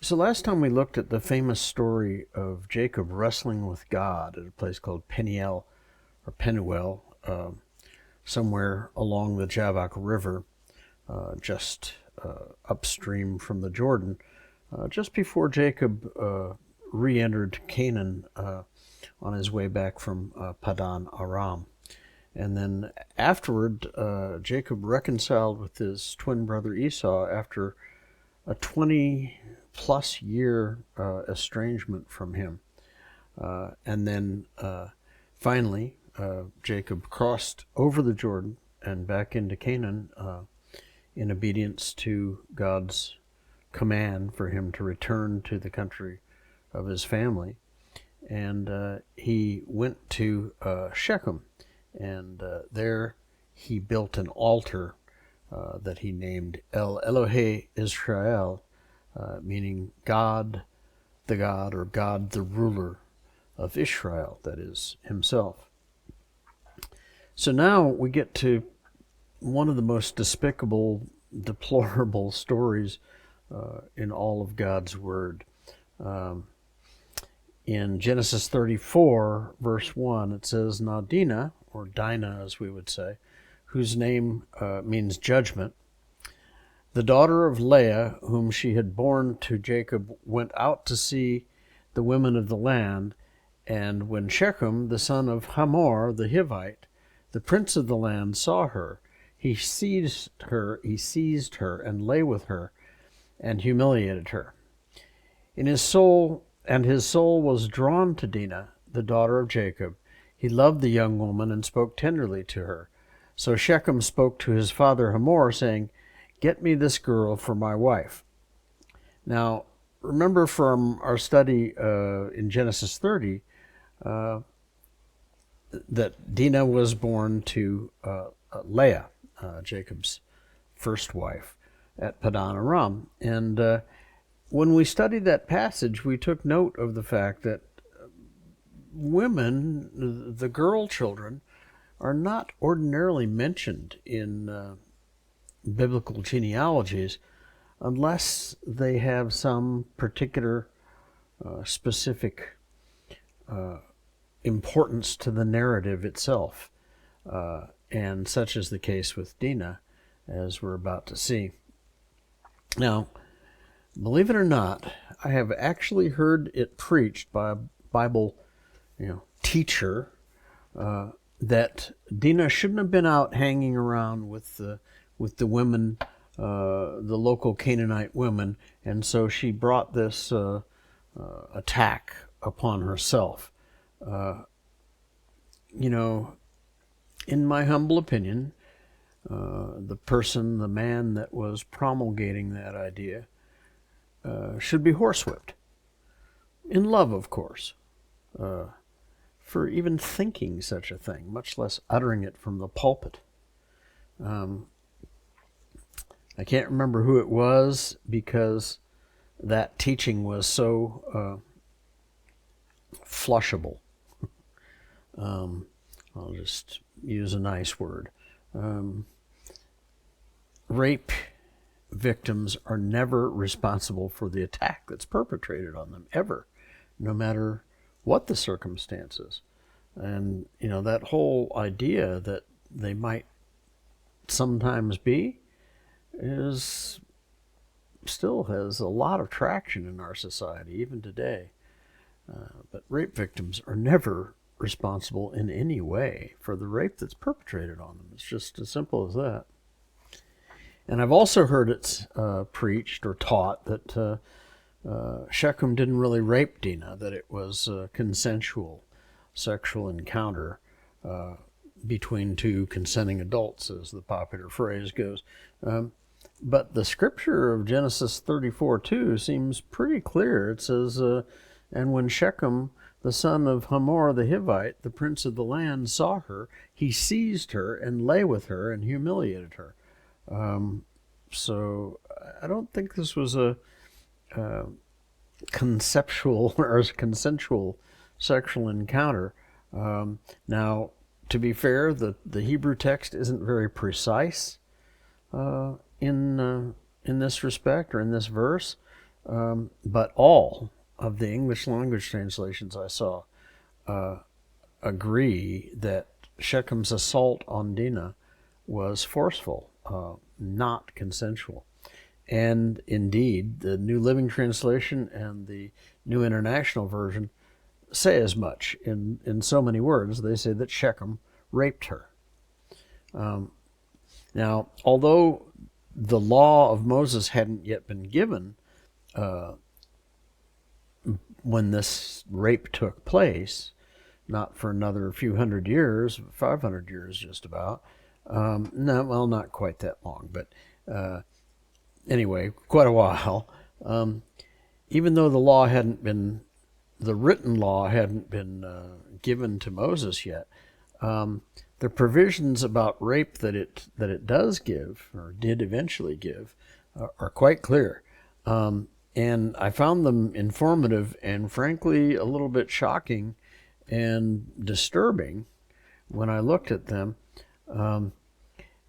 So last time we looked at the famous story of Jacob wrestling with God at a place called Peniel or Penuel, somewhere along the Jabbok River, just upstream from the Jordan, just before Jacob re-entered Canaan on his way back from Padan Aram. And then afterward, Jacob reconciled with his twin brother Esau after a 20-plus year estrangement from him. And then finally, Jacob crossed over the Jordan and back into Canaan in obedience to God's command for him to return to the country of his family. And he went to Shechem, and there he built an altar that he named El Elohe Israel, meaning God the God, or God the ruler of Israel, that is, himself. So now we get to one of the most despicable, deplorable stories in all of God's Word. In Genesis 34, verse 1, it says, Now Dinah, or Dinah as we would say, whose name means judgment, the daughter of Leah, whom she had borne to Jacob, went out to see the women of the land, and when Shechem, the son of Hamor the Hivite, the prince of the land, saw her, he seized her, and lay with her, and humiliated her. His soul was drawn to Dinah, the daughter of Jacob. He loved the young woman and spoke tenderly to her. So Shechem spoke to his father Hamor, saying, Get me this girl for my wife. Now, remember from our study in Genesis 30 that Dinah was born to Leah, Jacob's first wife, at Padan Aram. And when we studied that passage, we took note of the fact that women, the girl children, are not ordinarily mentioned in biblical genealogies unless they have some particular specific importance to the narrative itself. And such is the case with Dinah, as we're about to see. Now, believe it or not, I have actually heard it preached by a Bible teacher that Dinah shouldn't have been out hanging around with the women, the local Canaanite women, and so she brought this attack upon herself. In my humble opinion, the man that was promulgating that idea should be horsewhipped. In love, of course, for even thinking such a thing, much less uttering it from the pulpit. I can't remember who it was because that teaching was so flushable. I'll just use a nice word. Rape victims are never responsible for the attack that's perpetrated on them, ever, no matter what the circumstances. And, that whole idea that they might sometimes be still has a lot of traction in our society, even today. But rape victims are never responsible in any way for the rape that's perpetrated on them. It's just as simple as that. And I've also heard it preached or taught that Shechem didn't really rape Dinah, that it was a consensual sexual encounter between two consenting adults, as the popular phrase goes. But the scripture of Genesis 34:2 seems pretty clear. It says, and when Shechem, the son of Hamor the Hivite, the prince of the land, saw her, he seized her and lay with her and humiliated her. So I don't think this was a conceptual or consensual sexual encounter. Now, to be fair, the Hebrew text isn't very precise in this respect or in this verse. but all of the English language translations I saw agree that Shechem's assault on Dinah was forceful, not consensual. And indeed, the New Living Translation and the New International Version say as much in so many words. They say that Shechem raped her. Now, although the law of Moses hadn't yet been given when this rape took place, not for another few hundred years, 500 years just about. No, well, not quite that long, but anyway, quite a while. Even though the written law hadn't been given to Moses yet, the provisions about rape that it does give, or did eventually give, are quite clear. And I found them informative and frankly a little bit shocking and disturbing when I looked at them,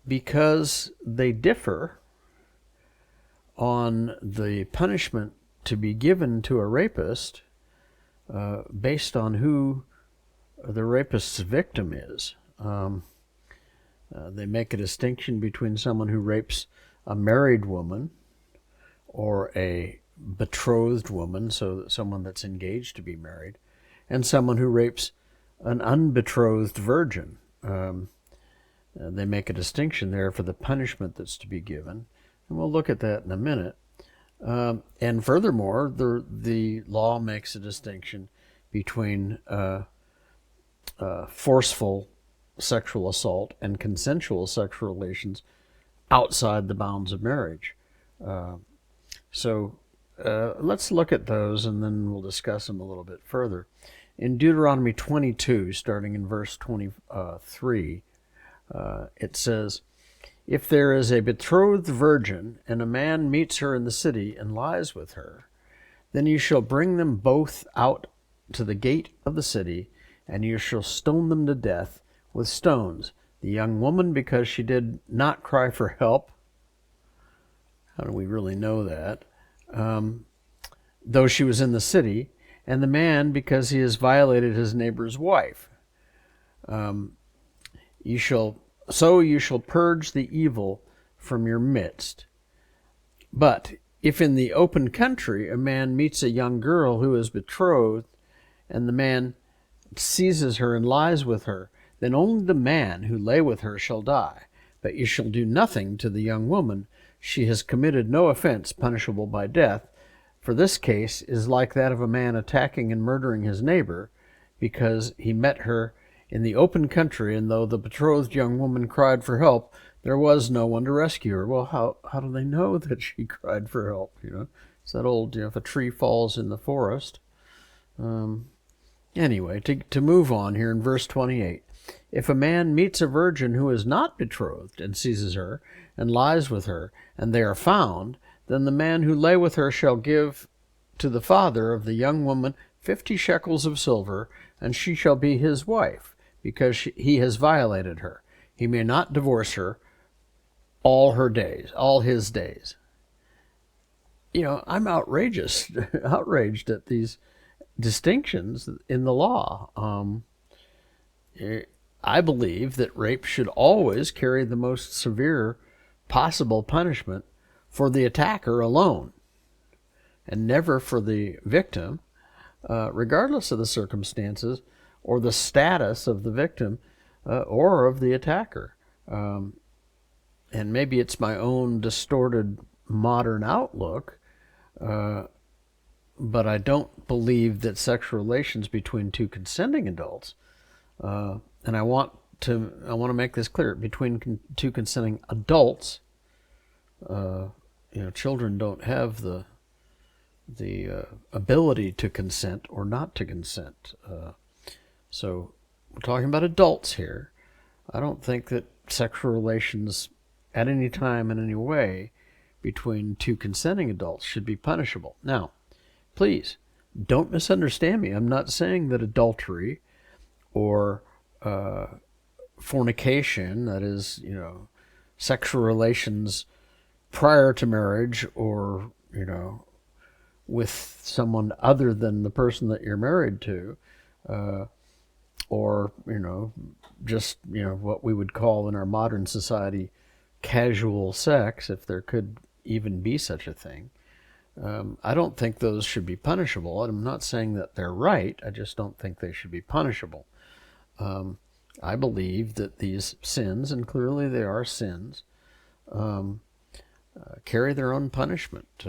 because they differ on the punishment to be given to a rapist based on who the rapist's victim is. They make a distinction between someone who rapes a married woman or a betrothed woman, so someone that's engaged to be married, and someone who rapes an unbetrothed virgin. They make a distinction there for the punishment that's to be given, and we'll look at that in a minute. And furthermore, the law makes a distinction between forceful sexual assault and consensual sexual relations outside the bounds of marriage. So let's look at those, and then we'll discuss them a little bit further. In Deuteronomy 22, starting in verse 23, it says, "If there is a betrothed virgin, and a man meets her in the city and lies with her, then you shall bring them both out to the gate of the city, and you shall stone them to death with stones, the young woman because she did not cry for help." How do we really know that? Though she was in the city, and the man because he has violated his neighbor's wife. You shall purge the evil from your midst. But if in the open country a man meets a young girl who is betrothed, and the man seizes her and lies with her, then only the man who lay with her shall die. But you shall do nothing to the young woman. She has committed no offense punishable by death. For this case is like that of a man attacking and murdering his neighbor, because he met her in the open country, and though the betrothed young woman cried for help, there was no one to rescue her. Well, how do they know that she cried for help? It's that old, if a tree falls in the forest. Anyway, to move on here in verse 28. If a man meets a virgin who is not betrothed and seizes her and lies with her, and they are found, then the man who lay with her shall give to the father of the young woman 50 shekels of silver, and she shall be his wife, because he has violated her. He may not divorce her all his days. I'm outraged at these distinctions in the law. I believe that rape should always carry the most severe possible punishment for the attacker alone, and never for the victim, regardless of the circumstances or the status of the victim or of the attacker. And maybe it's my own distorted modern outlook, but I don't believe that sexual relations between two consenting adults, and I want to make this clear, between two consenting adults. Children don't have the ability to consent or not to consent. So we're talking about adults here. I don't think that sexual relations at any time in any way between two consenting adults should be punishable. Now, please don't misunderstand me. I'm not saying that adultery or fornication, that is, sexual relations prior to marriage, or with someone other than the person that you're married to, or, just, what we would call in our modern society casual sex, if there could even be such a thing. I don't think those should be punishable. I'm not saying that they're right. I just don't think they should be punishable. I believe that these sins, and clearly they are sins, carry their own punishment.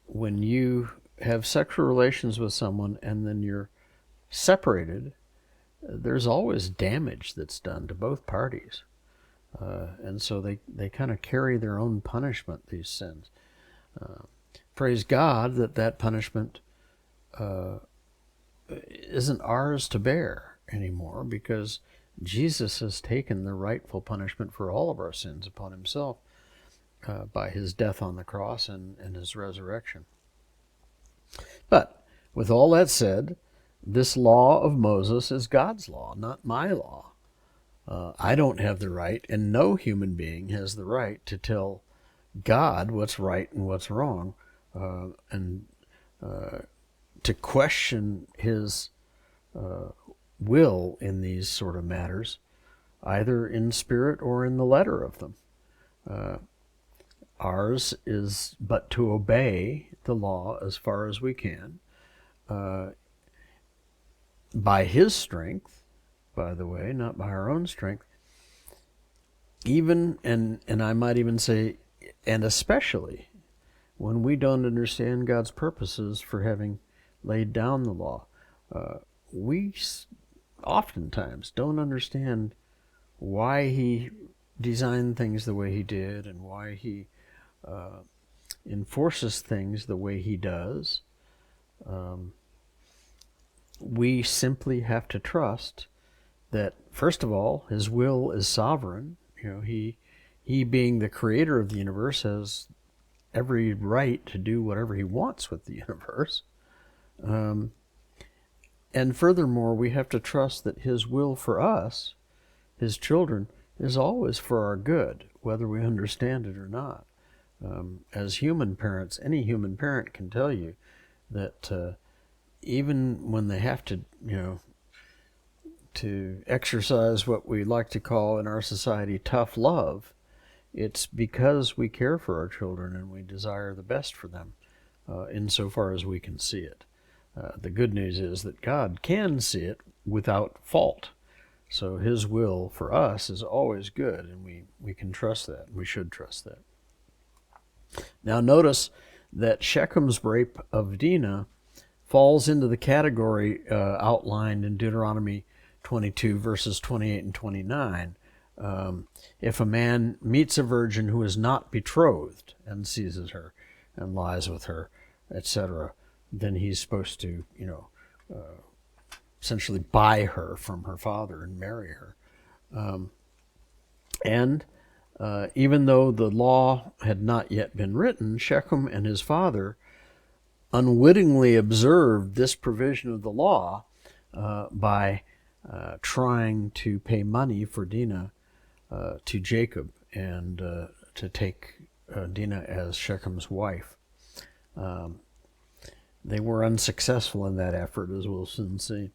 When you have sexual relations with someone and then you're separated, there's always damage that's done to both parties. And so they kind of carry their own punishment, these sins. Praise God that punishment isn't ours to bear anymore, because Jesus has taken the rightful punishment for all of our sins upon himself by his death on the cross and his resurrection. But with all that said, this law of Moses is God's law, not my law. I don't have the right, and no human being has the right to tell God what's right and what's wrong, and to question his will in these sort of matters, either in spirit or in the letter of them. Ours is but to obey the law as far as we can, by his strength, by the way, not by our own strength. Even, and I might even say, and especially, when we don't understand God's purposes for having laid down the law. We oftentimes don't understand why he designed things the way he did, and why he enforces things the way he does. We simply have to trust that, first of all, his will is sovereign. He being the creator of the universe has every right to do whatever he wants with the universe. And furthermore, we have to trust that his will for us, his children, is always for our good, whether we understand it or not. As human parents, any human parent can tell you that even when they have to, to exercise what we like to call in our society tough love, it's because we care for our children and we desire the best for them, insofar as we can see it. The good news is that God can see it without fault. So his will for us is always good, and we can trust that. We should trust that. Now notice that Shechem's rape of Dinah falls into the category outlined in Deuteronomy 22, verses 28 and 29. If a man meets a virgin who is not betrothed and seizes her and lies with her, etc., then he's supposed to, essentially buy her from her father and marry her. And even though the law had not yet been written, Shechem and his father unwittingly observed this provision of the law by trying to pay money for Dinah to Jacob, and to take Dinah as Shechem's wife. They were unsuccessful in that effort, as we'll soon see.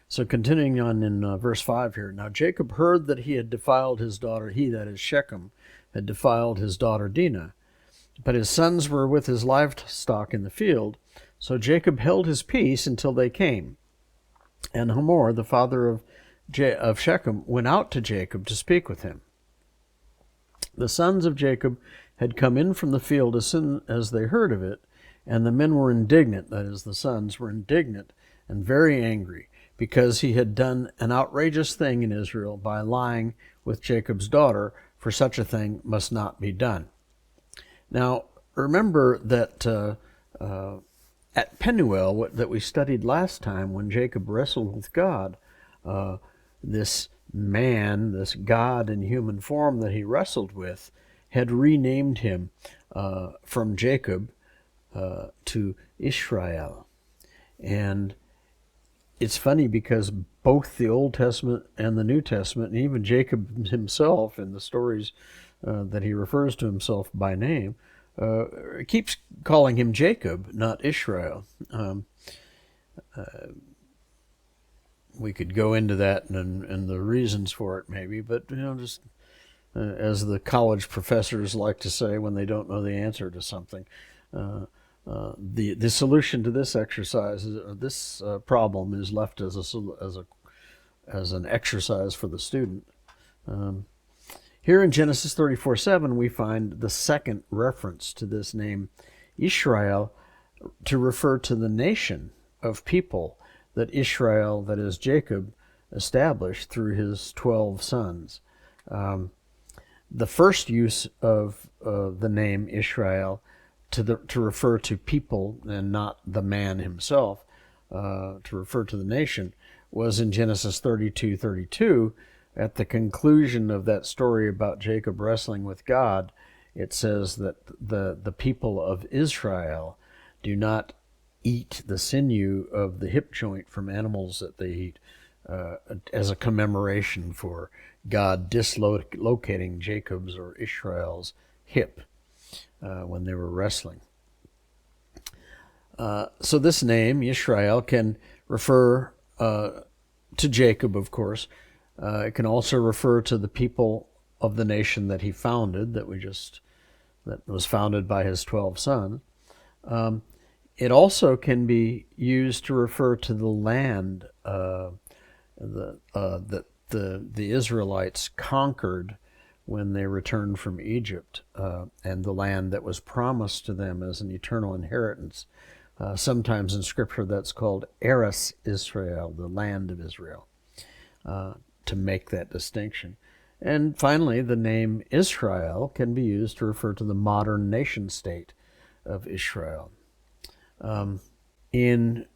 So continuing on in verse 5 here. Now Jacob heard that he had defiled his daughter, he, that is Shechem, had defiled his daughter Dinah. But his sons were with his livestock in the field. So Jacob held his peace until they came. And Hamor, the father of Shechem, went out to Jacob to speak with him. The sons of Jacob had come in from the field as soon as they heard of it, and the men were indignant, that is, the sons were indignant and very angry, because he had done an outrageous thing in Israel by lying with Jacob's daughter, for such a thing must not be done. Now, remember that at Penuel, that we studied last time, when Jacob wrestled with God, this man, this God in human form that he wrestled with, had renamed him from Jacob to Israel. And it's funny because both the Old Testament and the New Testament, and even Jacob himself in the stories that he refers to himself by name, it keeps calling him Jacob, not Israel. We could go into that and the reasons for it maybe, but just as the college professors like to say when they don't know the answer to something, the solution to this exercise, this problem, is left as an exercise for the student. Here in Genesis 34:7, we find the second reference to this name Israel to refer to the nation of people that Israel, that is Jacob, established through his 12 sons. The first use of the name Israel to refer to people and not the man himself, to refer to the nation, was in Genesis 32:32. At the conclusion of that story about Jacob wrestling with God, it says that the people of Israel do not eat the sinew of the hip joint from animals that they eat, as a commemoration for God dislocating Jacob's or Israel's hip when they were wrestling. So this name, Israel, can refer to Jacob, of course. It can also refer to the people of the nation that he founded, that was founded by his 12 sons. It also can be used to refer to the land that the Israelites conquered when they returned from Egypt, and the land that was promised to them as an eternal inheritance. Sometimes in Scripture that's called Eretz Israel, the land of Israel, to make that distinction. And finally, the name Israel can be used to refer to the modern nation state of Israel. In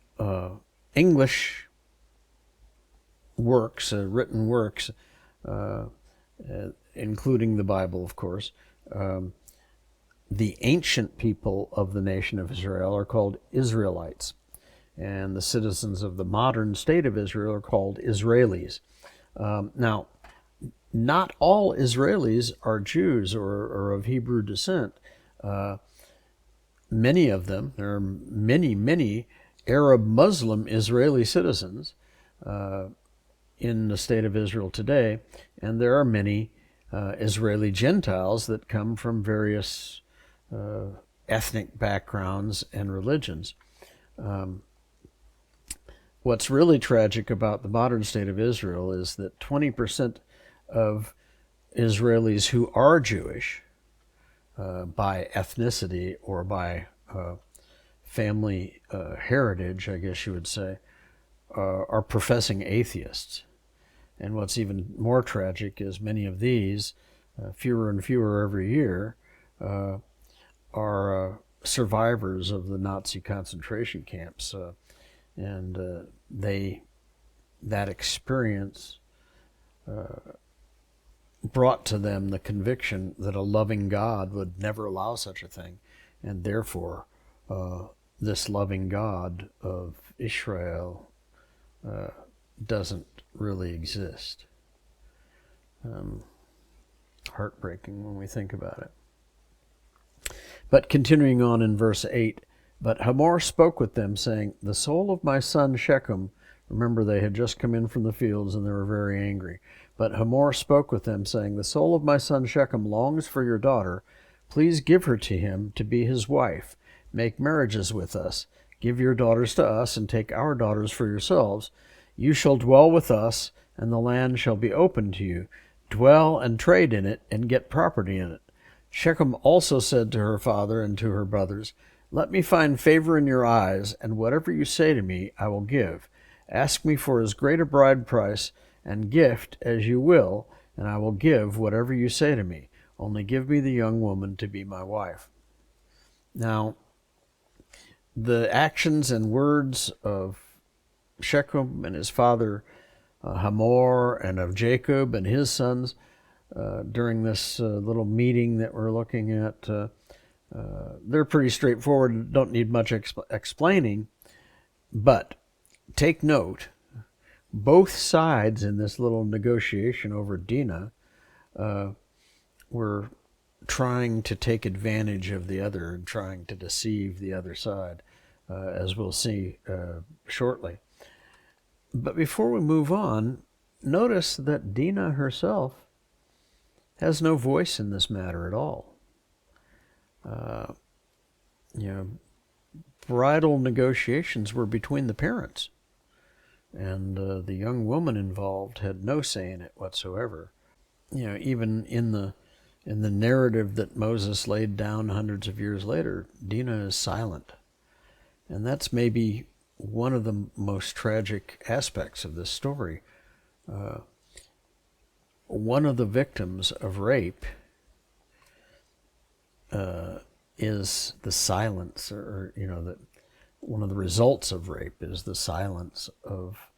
English works, written works, including the Bible, of course, the ancient people of the nation of Israel are called Israelites, and the citizens of the modern state of Israel are called Israelis. Now, not all Israelis are Jews or of Hebrew descent. Many of them, there are many Arab Muslim Israeli citizens in the state of Israel today, and there are many Israeli Gentiles that come from various ethnic backgrounds and religions. What's really tragic about the modern state of Israel is that 20% of Israelis who are Jewish by ethnicity or by family heritage, I guess you would say, are professing atheists. And what's even more tragic is many of these, fewer and fewer every year, are survivors of the Nazi concentration camps. And that experience brought to them the conviction that a loving God would never allow such a thing, and therefore this loving God of Israel doesn't really exist. Heartbreaking when we think about it. But continuing on in verse 8, but Hamor spoke with them, saying, the soul of my son Shechem, remember they had just come in from the fields and they were very angry. But Hamor spoke with them, saying, the soul of my son Shechem longs for your daughter. Please give her to him to be his wife. Make marriages with us. Give your daughters to us, and take our daughters for yourselves. You shall dwell with us, and the land shall be open to you. Dwell and trade in it, and get property in it. Shechem also said to her father and to her brothers, let me find favor in your eyes, and whatever you say to me I will give. Ask me for as great a bride price and gift as you will, and I will give whatever you say to me. Only give me the young woman to be my wife. Now, the actions and words of Shechem and his father Hamor, and of Jacob and his sons during this little meeting that we're looking at, they're pretty straightforward, don't need much explaining. But take note, both sides in this little negotiation over Dinah were trying to take advantage of the other and trying to deceive the other side, as we'll see shortly. But before we move on, notice that Dinah herself has no voice in this matter at all. Bridal negotiations were between the parents, and the young woman involved had no say in it whatsoever. Even in the narrative that Moses laid down hundreds of years later, Dinah is silent, and that's maybe one of the most tragic aspects of this story. One of the victims of rape is the silence, or that one of the results of rape is the silence of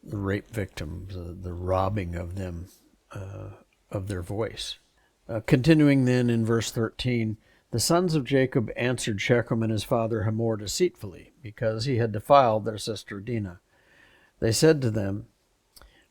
the rape victims, the robbing of them of their voice. Continuing then in verse 13, the sons of Jacob answered Shechem and his father Hamor deceitfully, because he had defiled their sister Dinah. They said to them,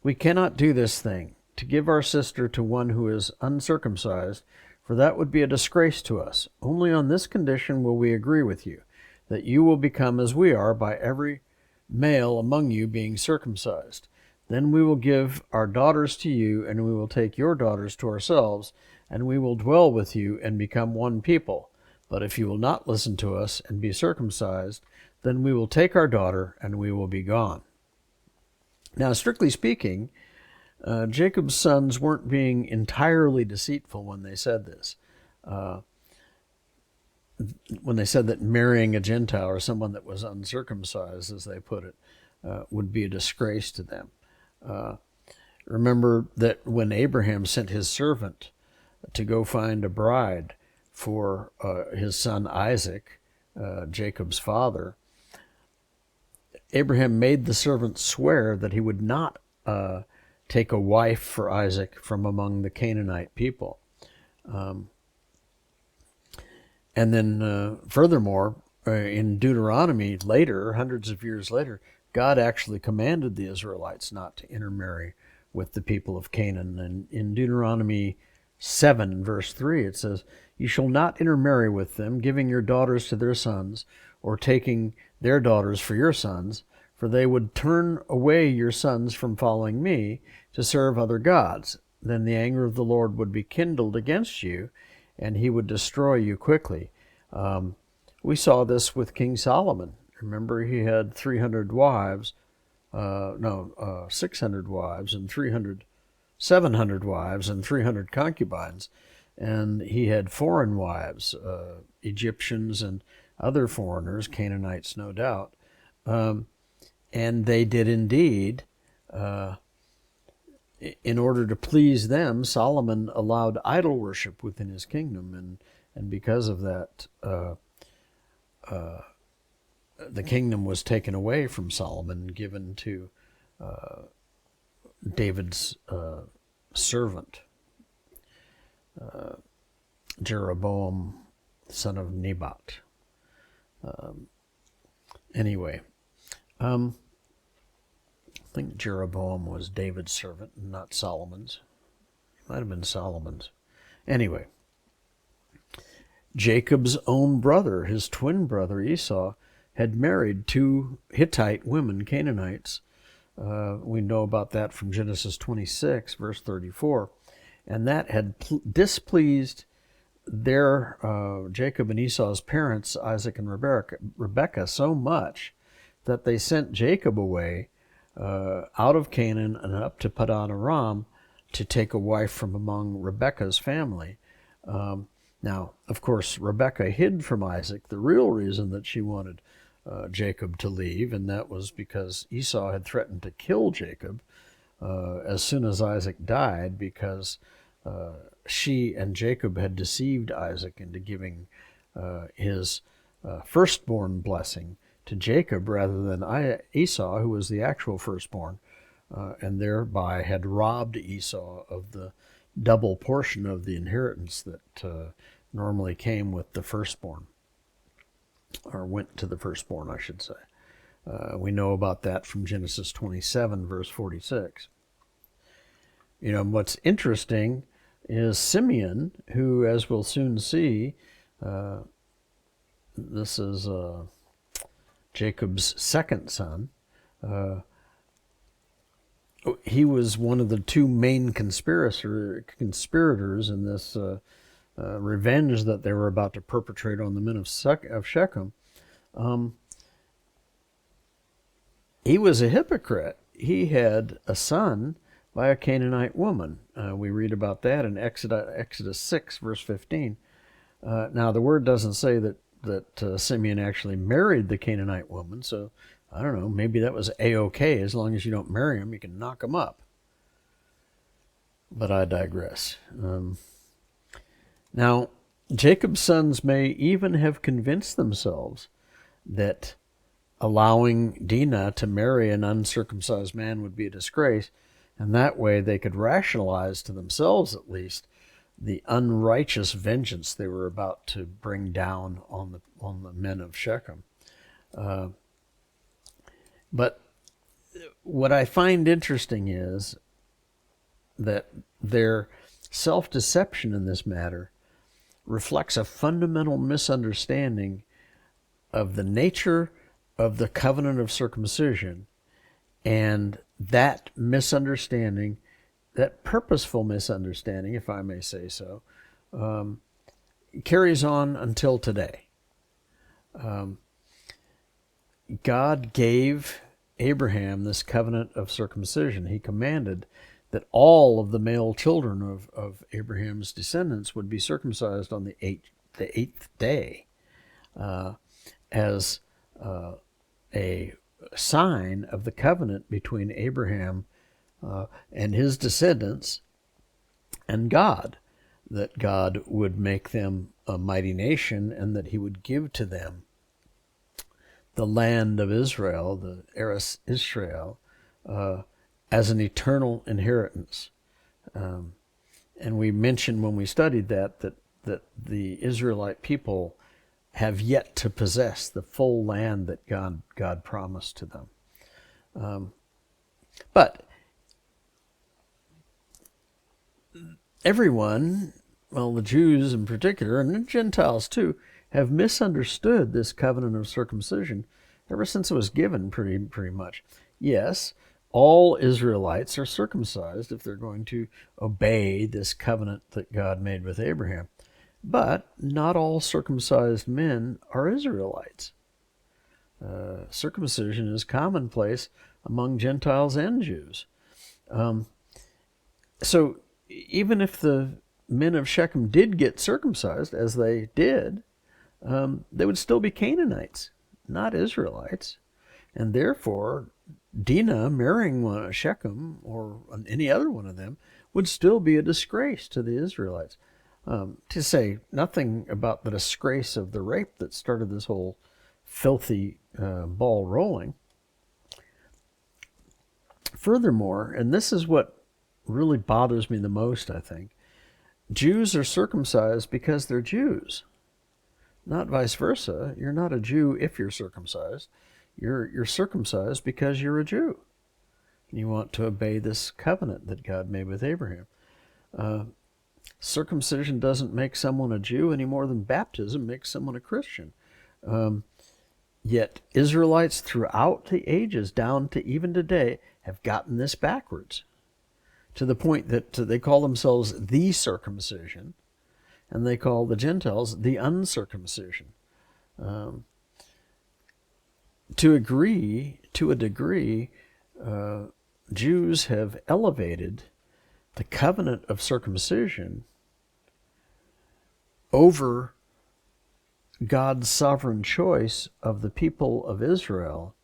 "We cannot do this thing, to give our sister to one who is uncircumcised, for that would be a disgrace to us. Only on this condition will we agree with you, that you will become as we are by every male among you being circumcised. Then we will give our daughters to you, and we will take your daughters to ourselves, and we will dwell with you and become one people. But if you will not listen to us and be circumcised, then we will take our daughter, and we will be gone." Now, strictly speaking, Jacob's sons weren't being entirely deceitful when they said this. When they said that marrying a Gentile or someone that was uncircumcised, as they put it, would be a disgrace to them. Remember that when Abraham sent his servant to go find a bride for his son Isaac, Jacob's father, Abraham made the servant swear that he would not take a wife for Isaac from among the Canaanite people. And then furthermore, in Deuteronomy later, hundreds of years later, God actually commanded the Israelites not to intermarry with the people of Canaan. And in Deuteronomy 7, verse 3, it says, "You shall not intermarry with them, giving your daughters to their sons, or taking their daughters for your sons, for they would turn away your sons from following me to serve other gods. Then the anger of the Lord would be kindled against you, and he would destroy you quickly." We saw this with King Solomon. Remember, he had 600 wives and 700 wives and 300 concubines. And he had foreign wives, Egyptians and other foreigners, Canaanites no doubt. And they did indeed, in order to please them, Solomon allowed idol worship within his kingdom. And because of that, the kingdom was taken away from Solomon and given to David's servant, Jeroboam, son of Nebat. Anyway, I think Jeroboam was David's servant and not Solomon's. It might have been Solomon's. Anyway, Jacob's own brother, his twin brother Esau, had married 2 Hittite women, Canaanites. We know about that from Genesis 26, verse 34. And that had displeased their Jacob and Esau's parents, Isaac and Rebekah, so much that they sent Jacob away out of Canaan and up to Padan Aram to take a wife from among Rebekah's family. Now, of course, Rebekah hid from Isaac the real reason that she wanted Jacob to leave, and that was because Esau had threatened to kill Jacob as soon as Isaac died, because she and Jacob had deceived Isaac into giving his firstborn blessing to Jacob rather than Esau, who was the actual firstborn, and thereby had robbed Esau of the double portion of the inheritance that normally came with the firstborn, or went to the firstborn, I should say. We know about that from Genesis 27, verse 46. What's interesting is Simeon, who, as we'll soon see, this is Jacob's second son. He was one of the two main conspirators in this revenge that they were about to perpetrate on the men of Shechem. He was a hypocrite. He had a son by a Canaanite woman. We read about that in Exodus 6, verse 15. Now, the word doesn't say that Simeon actually married the Canaanite woman, so I don't know, maybe that was A-okay. As long as you don't marry him, you can knock him up. But I digress. Now, Jacob's sons may even have convinced themselves that allowing Dinah to marry an uncircumcised man would be a disgrace, and that way they could rationalize to themselves, at least, the unrighteous vengeance they were about to bring down on the men of Shechem. But what I find interesting is that their self-deception in this matter reflects a fundamental misunderstanding of the nature of the covenant of circumcision, and that misunderstanding, that purposeful misunderstanding, if I may say so, carries on until today. God gave Abraham this covenant of circumcision. He commanded that all of the male children of Abraham's descendants would be circumcised on the eighth day as a sign of the covenant between Abraham and his descendants and God, that God would make them a mighty nation and that he would give to them the land of Israel, the Eretz Israel, as an eternal inheritance. And we mentioned when we studied that the Israelite people have yet to possess the full land that God promised to them. But everyone, well, the Jews in particular, and the Gentiles too, have misunderstood this covenant of circumcision ever since it was given, pretty much. Yes, all Israelites are circumcised if they're going to obey this covenant that God made with Abraham. But not all circumcised men are Israelites. Circumcision is commonplace among Gentiles and Jews. So even if the men of Shechem did get circumcised, as they did, they would still be Canaanites, not Israelites. And therefore, Dinah marrying one of Shechem or any other one of them would still be a disgrace to the Israelites. To say nothing about the disgrace of the rape that started this whole filthy ball rolling. Furthermore, and this is what really bothers me the most, I think, Jews are circumcised because they're Jews, not vice versa. You're not a Jew if you're circumcised. You're circumcised because you're a Jew. You want to obey this covenant that God made with Abraham. Circumcision doesn't make someone a Jew any more than baptism makes someone a Christian. Yet Israelites throughout the ages, down to even today, have gotten this backwards, to the point that they call themselves the circumcision, and they call the Gentiles the uncircumcision. To a degree, Jews have elevated the covenant of circumcision over God's sovereign choice of the people of Israel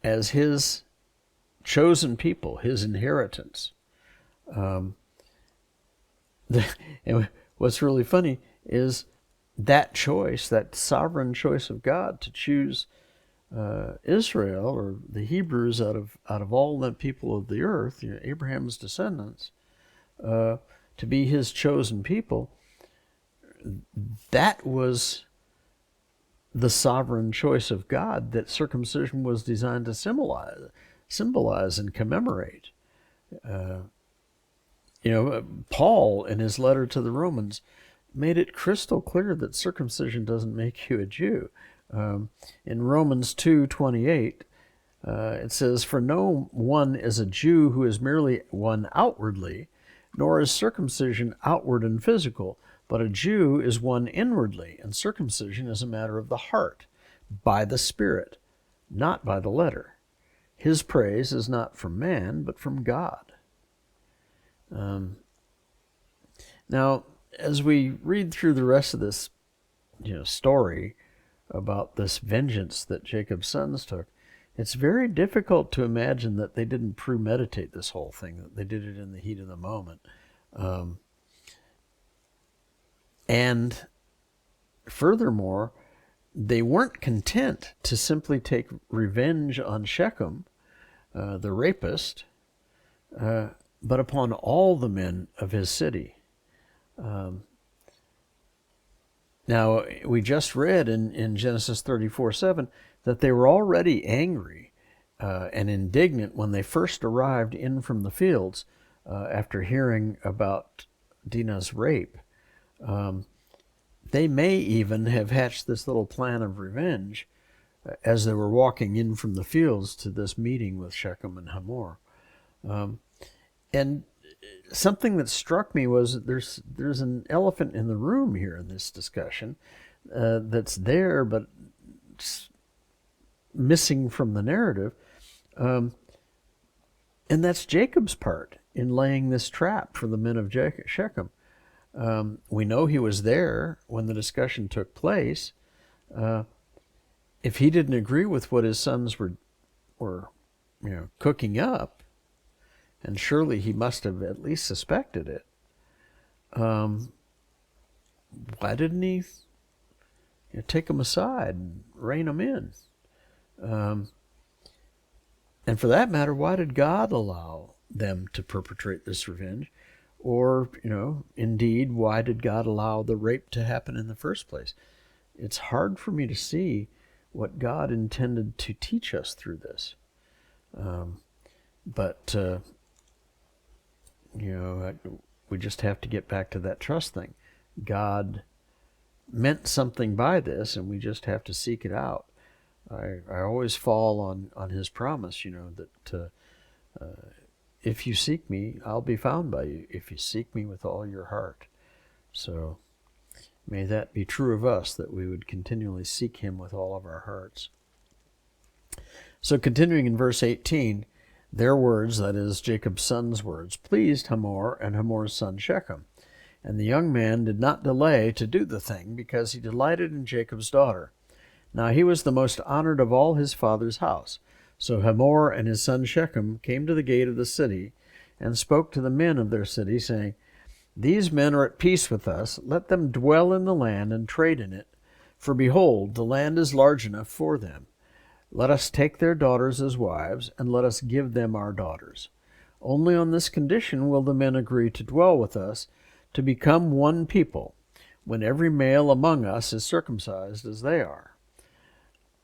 as his chosen people, his inheritance. And what's really funny is that choice, that sovereign choice of God to choose Israel, or the Hebrews, out of all the people of the earth, Abraham's descendants, to be his chosen people. That was the sovereign choice of God that circumcision was designed to symbolize and commemorate. Paul, in his letter to the Romans, made it crystal clear that circumcision doesn't make you a Jew. In Romans 2:28, it says, "For no one is a Jew who is merely one outwardly, nor is circumcision outward and physical, but a Jew is one inwardly, and circumcision is a matter of the heart, by the Spirit, not by the letter. His praise is not from man, but from God." Now, as we read through the rest of this story about this vengeance that Jacob's sons took, it's very difficult to imagine that they didn't premeditate this whole thing, that they did it in the heat of the moment. And furthermore, they weren't content to simply take revenge on Shechem, the rapist, but upon all the men of his city. Now, we just read in Genesis 34:7 that they were already angry and indignant when they first arrived in from the fields after hearing about Dinah's rape. They may even have hatched this little plan of revenge as they were walking in from the fields to this meeting with Shechem and Hamor. And something that struck me was there's an elephant in the room here in this discussion that's there but missing from the narrative, and that's Jacob's part in laying this trap for the men of Shechem. We know he was there when the discussion took place. If he didn't agree with what his sons were cooking up, and surely he must have at least suspected it, why didn't he take them aside and rein them in? And for that matter, why did God allow them to perpetrate this revenge? Or, indeed, why did God allow the rape to happen in the first place? It's hard for me to see what God intended to teach us through this. But we just have to get back to that trust thing. God meant something by this, and we just have to seek it out. I always fall on his promise, that if you seek me, I'll be found by you, if you seek me with all your heart. So may that be true of us, that we would continually seek him with all of our hearts. So continuing in verse 18, their words, that is Jacob's son's words, pleased Hamor and Hamor's son Shechem. And the young man did not delay to do the thing, because he delighted in Jacob's daughter. Now he was the most honored of all his father's house. So Hamor and his son Shechem came to the gate of the city, and spoke to the men of their city, saying, These men are at peace with us. Let them dwell in the land and trade in it. For behold, the land is large enough for them. Let us take their daughters as wives, and let us give them our daughters. Only on this condition will the men agree to dwell with us, to become one people, when every male among us is circumcised as they are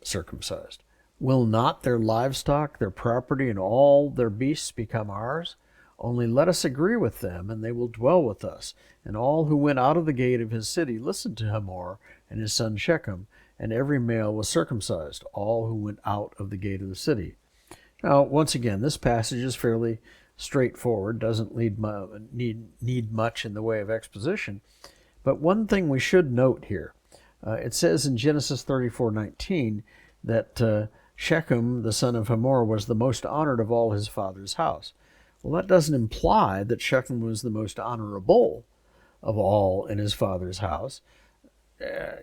circumcised. Will not their livestock, their property, and all their beasts become ours? Only let us agree with them, and they will dwell with us. And all who went out of the gate of his city listened to Hamor and his son Shechem, and every male was circumcised, all who went out of the gate of the city. Now, once again, this passage is fairly straightforward, doesn't need much in the way of exposition. But one thing we should note here, it says in Genesis 34:19 that Shechem, the son of Hamor, was the most honored of all his father's house. Well, that doesn't imply that Shechem was the most honorable of all in his father's house.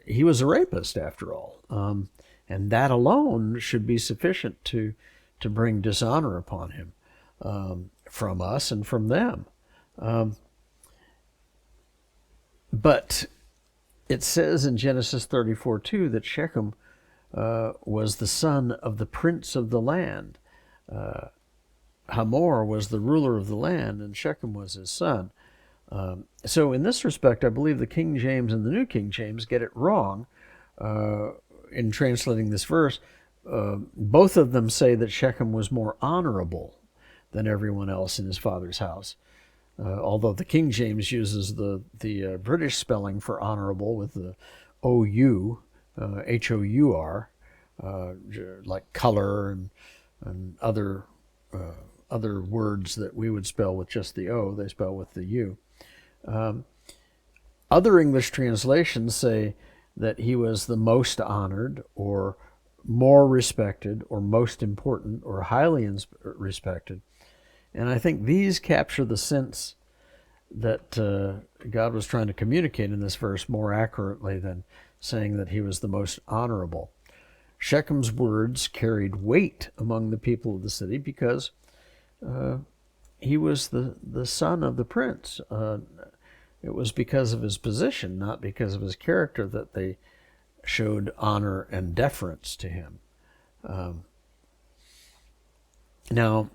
He was a rapist, after all. And that alone should be sufficient to bring dishonor upon him from us and from them. But it says in Genesis 34:2 that Shechem was the son of the prince of the land. Hamor was the ruler of the land, and Shechem was his son. So in this respect, I believe the King James and the New King James get it wrong in translating this verse. Both of them say that Shechem was more honorable than everyone else in his father's house. although the King James uses the British spelling for honorable with the O-U, H-O-U-R, like color and other words that we would spell with just the O, they spell with the U. Other English translations say that he was the most honored, or more respected, or most important, or highly respected. And I think these capture the sense that God was trying to communicate in this verse more accurately than saying that he was the most honorable. Shechem's words carried weight among the people of the city because he was the son of the prince. It was because of his position, not because of his character, that they showed honor and deference to him. Now,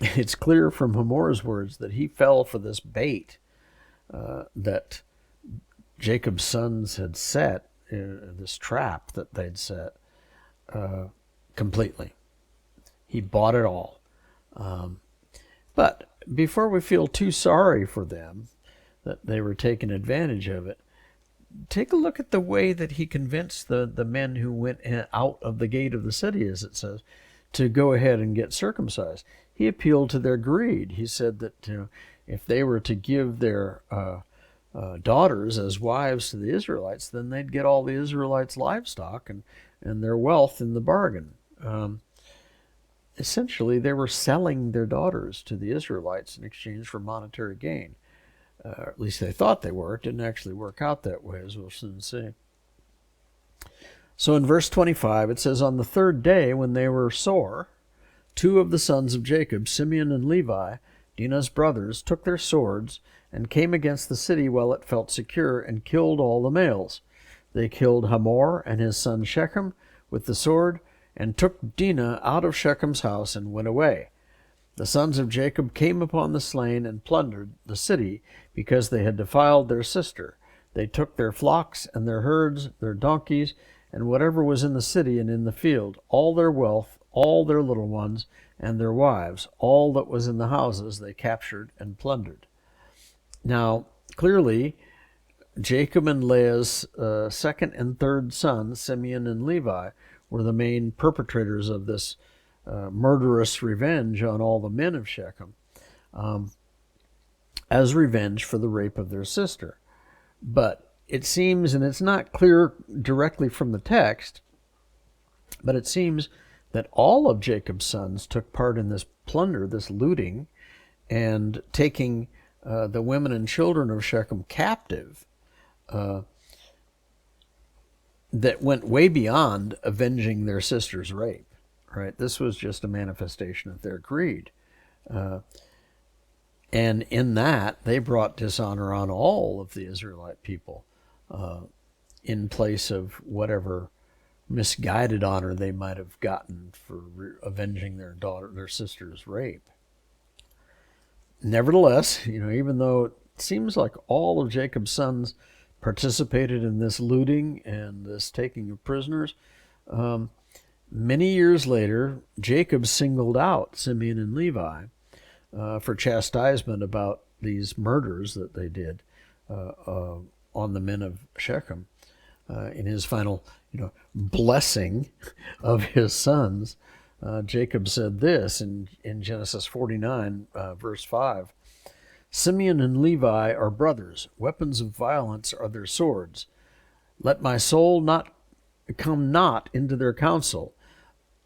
it's clear from Hamor's words that he fell for this bait that Jacob's sons had set, this trap that they'd set, completely. He bought it all. But before we feel too sorry for them, that they were taking advantage of it, take a look at the way that he convinced the men who went out of the gate of the city, as it says, to go ahead and get circumcised. He appealed to their greed. He said that if they were to give their daughters as wives to the Israelites, then they'd get all the Israelites' livestock and their wealth in the bargain. Essentially, they were selling their daughters to the Israelites in exchange for monetary gain. At least they thought they were. It didn't actually work out that way, as we'll soon see. So in verse 25, it says, "On the third day, when they were sore, two of the sons of Jacob, Simeon and Levi, Dinah's brothers, took their swords and came against the city while it felt secure and killed all the males. They killed Hamor and his son Shechem with the sword and took Dinah out of Shechem's house and went away. The sons of Jacob came upon the slain and plundered the city because they had defiled their sister. They took their flocks and their herds, their donkeys, and whatever was in the city and in the field, all their wealth, all their little ones, and their wives, all that was in the houses they captured and plundered." Now, clearly, Jacob and Leah's second and third sons, Simeon and Levi, were the main perpetrators of this murderous revenge on all the men of Shechem, as revenge for the rape of their sister. But it seems, and it's not clear directly from the text, but it seems that all of Jacob's sons took part in this plunder, this looting, and taking the women and children of Shechem captive, that went way beyond avenging their sister's rape. Right? This was just a manifestation of their greed. And in that, they brought dishonor on all of the Israelite people in place of whatever misguided honor they might have gotten for avenging their sister's rape. Nevertheless, even though it seems like all of Jacob's sons participated in this looting and this taking of prisoners, many years later, Jacob singled out Simeon and Levi for chastisement about these murders that they did on the men of Shechem. In his final, blessing of his sons, Jacob said this in Genesis 49, verse 5. "Simeon and Levi are brothers. Weapons of violence are their swords. Let my soul come not into their counsel.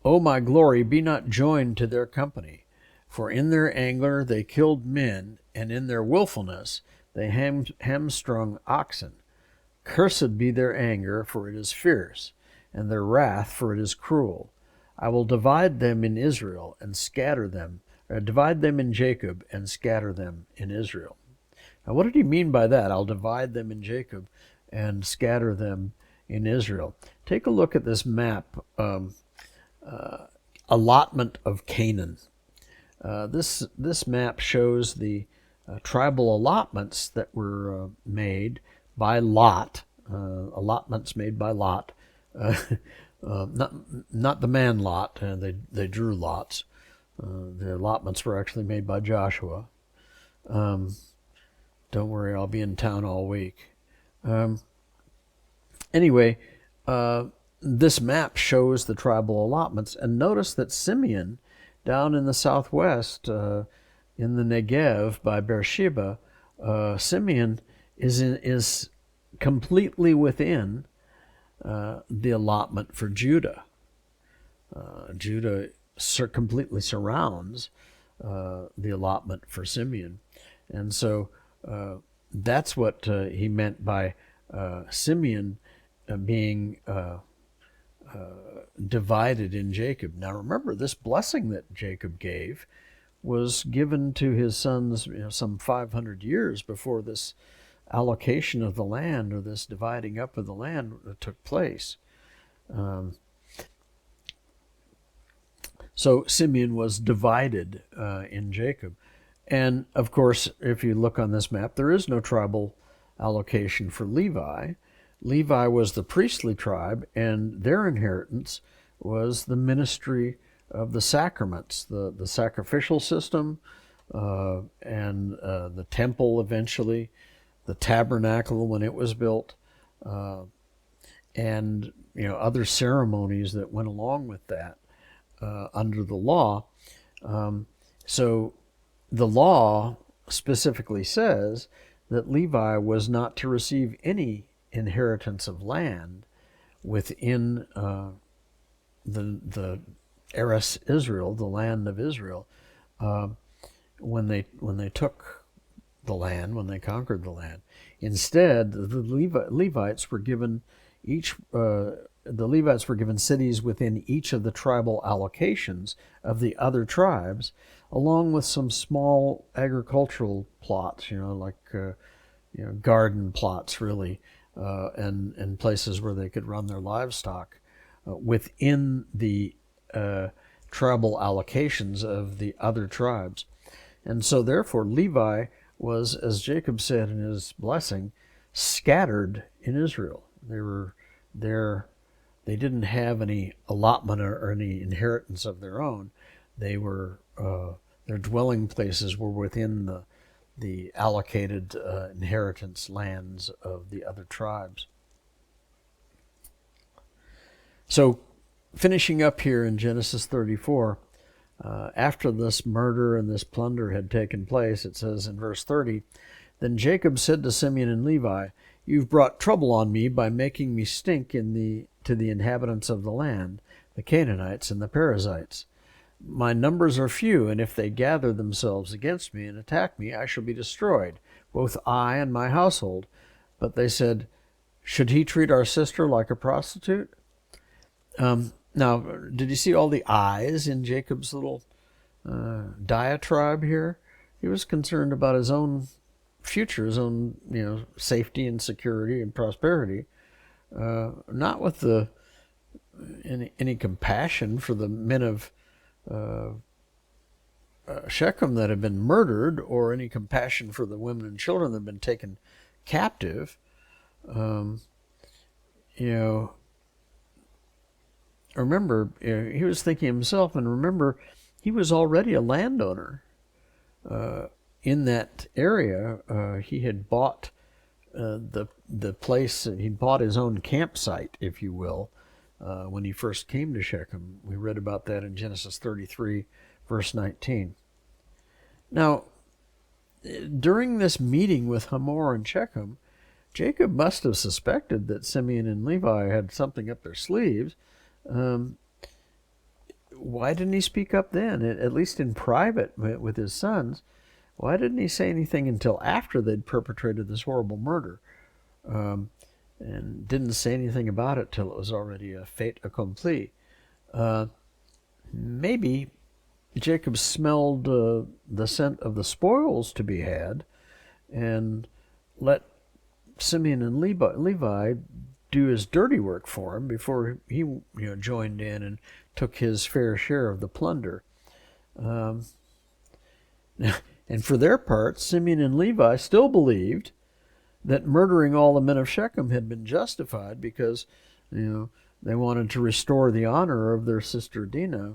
O my glory, be not joined to their company. For in their anger they killed men, and in their willfulness they hamstrung oxen. Cursed be their anger, for it is fierce, and their wrath, for it is cruel. I will divide them in Israel and scatter them, or divide them in Jacob and scatter them in Israel." Now, what did he mean by that? I'll divide them in Jacob and scatter them in Israel. Take a look at this map, allotment of Canaan. This map shows the tribal allotments that were made by Lot, allotments made by Lot, not the man Lot. They drew lots. The allotments were actually made by Joshua. Don't worry, I'll be in town all week. Anyway, this map shows the tribal allotments, and notice that Simeon, down in the southwest, in the Negev by Beersheba, Simeon is completely within the allotment for Judah. Judah completely surrounds the allotment for Simeon, and so that's what he meant by Simeon being divided in Jacob. Now remember, this blessing that Jacob gave was given to his sons some 500 years before this allocation of the land, or this dividing up of the land, took place. So Simeon was divided in Jacob. And of course, if you look on this map, there is no tribal allocation for Levi. Levi was the priestly tribe, and their inheritance was the ministry of the sacraments, the sacrificial system, and the temple eventually, the tabernacle when it was built, and other ceremonies that went along with that under the law. So the law specifically says that Levi was not to receive any inheritance of land within the Eretz Israel, the land of Israel, when they took the land, when they conquered the land. Instead, the Levites were given cities within each of the tribal allocations of the other tribes, along with some small agricultural plots, garden plots, really, and places where they could run their livestock within the tribal allocations of the other tribes. And so therefore Levi was, as Jacob said in his blessing, scattered in Israel. They were there. They didn't have any allotment or any inheritance of their own. They were their dwelling places were within the allocated inheritance lands of the other tribes. So, finishing up here in Genesis 34, after this murder and this plunder had taken place, it says in verse 30, "Then Jacob said to Simeon and Levi, 'You've brought trouble on me by making me stink to the inhabitants of the land, the Canaanites and the Perizzites. My numbers are few, and if they gather themselves against me and attack me, I shall be destroyed, both I and my household.' But they said, 'Should he treat our sister like a prostitute?'" Now, did you see all the I's in Jacob's little diatribe here? He was concerned about his own future, his own safety and security and prosperity, not with any compassion for the men of Shechem that had been murdered, or any compassion for the women and children that had been taken captive. Remember, he was thinking himself, and remember, he was already a landowner in that area. He had bought the place. He'd bought his own campsite, if you will, when he first came to Shechem. We read about that in Genesis 33, verse 19. Now, during this meeting with Hamor and Shechem, Jacob must have suspected that Simeon and Levi had something up their sleeves. Why didn't he speak up then, at least in private with his sons? Why didn't he say anything until after they'd perpetrated this horrible murder? And didn't say anything about it till it was already a fait accompli. Maybe Jacob smelled the scent of the spoils to be had, and let Simeon and Levi do his dirty work for him before he joined in and took his fair share of the plunder. And for their part, Simeon and Levi still believed that murdering all the men of Shechem had been justified because they wanted to restore the honor of their sister Dinah.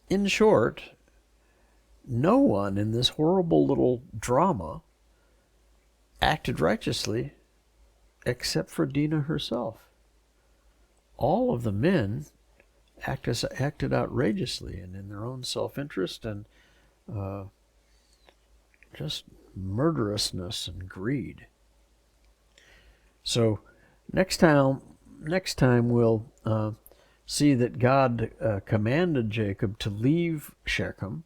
In short, no one in this horrible little drama acted righteously except for Dinah herself. All of the men acted outrageously and in their own self-interest and just murderousness and greed. So next time we'll see that God commanded Jacob to leave Shechem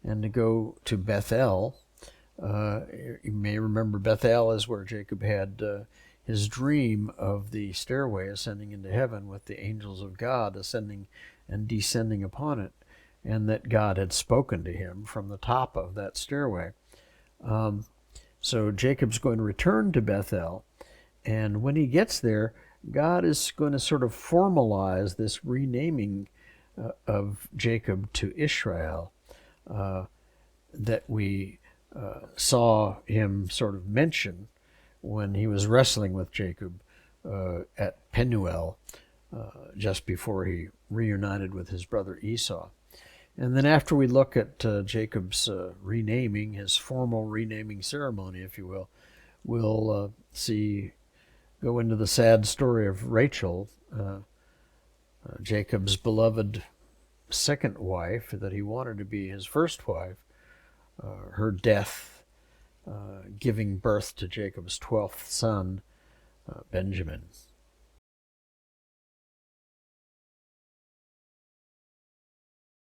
and to go to Bethel. You may remember Bethel is where Jacob had his dream of the stairway ascending into heaven with the angels of God ascending and descending upon it, and that God had spoken to him from the top of that stairway. So Jacob's going to return to Bethel, and when he gets there, God is going to sort of formalize this renaming of Jacob to Israel that we saw him sort of mention when he was wrestling with Jacob at Penuel just before he reunited with his brother Esau. And then after we look at Jacob's renaming, his formal renaming ceremony, if you will, we'll go into the sad story of Rachel, Jacob's beloved second wife that he wanted to be his first wife, her death giving birth to Jacob's 12th son, Benjamin.